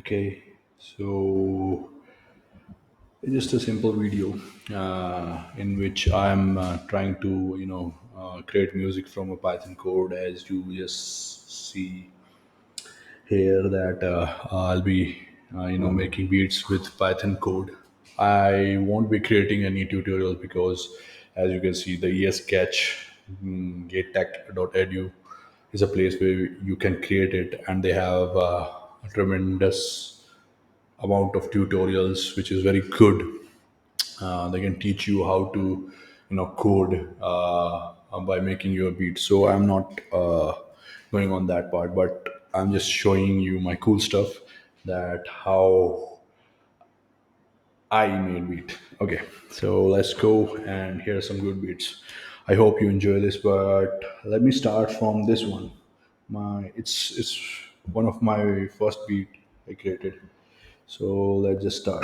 Okay, so just a simple video in which I'm trying to, create music from a Python code. As you just see here, that I'll be, making beats with Python code. I won't be creating any tutorial because, as you can see, the Earsketch gatetech.edu is a place where you can create it, and they have a tremendous amount of tutorials, which is very good. They can teach you how to, code by making your beats. So I'm not going on that part, but I'm just showing you my cool stuff, that how I made beat. Okay, so let's go and hear some good beats. I hope you enjoy this, but let me start from this one. It's one of my first beat I created. So let's just start.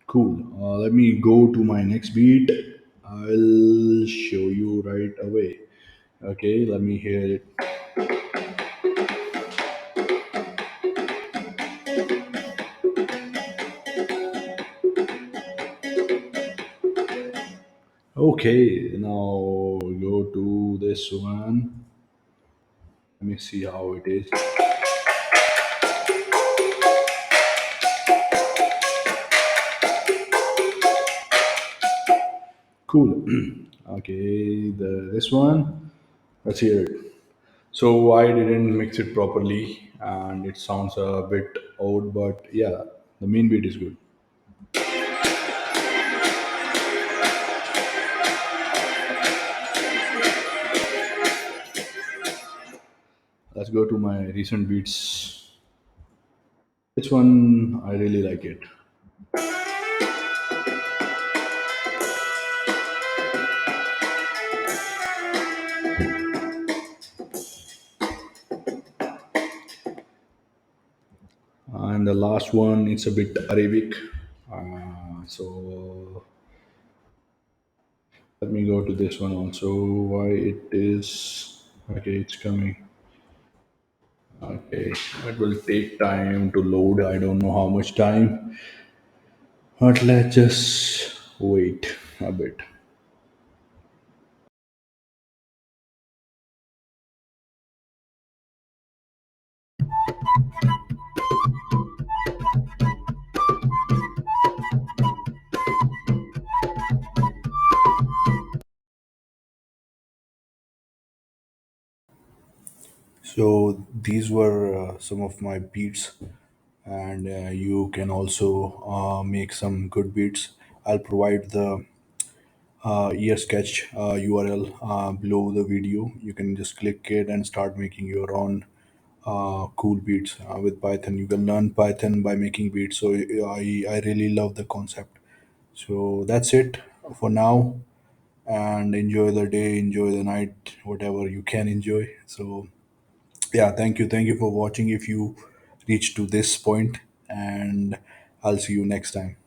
Cool. Let me go to my next beat. I'll show you right away. Okay, let me hear it. Okay, now go to this one. Let me see how it is. Cool. Okay, this one. Let's hear it. So I didn't mix it properly, and it sounds a bit odd, but yeah, the main beat is good. Let's go to my recent beats. This one I really like it. And the last one, it's a bit Arabic. So let me go to this one also. Why it is okay? It's coming. Okay, it will take time to load. I don't know how much time, but let's just wait a bit. So these were some of my beats, and you can also make some good beats. I'll provide the Earsketch URL below the video. You can just click it and start making your own cool beats with Python. You can learn Python by making beats. So I really love the concept. So that's it for now. And enjoy the day, enjoy the night, whatever you can enjoy. So yeah, thank you for watching. If you reach to this point, and I'll see you next time.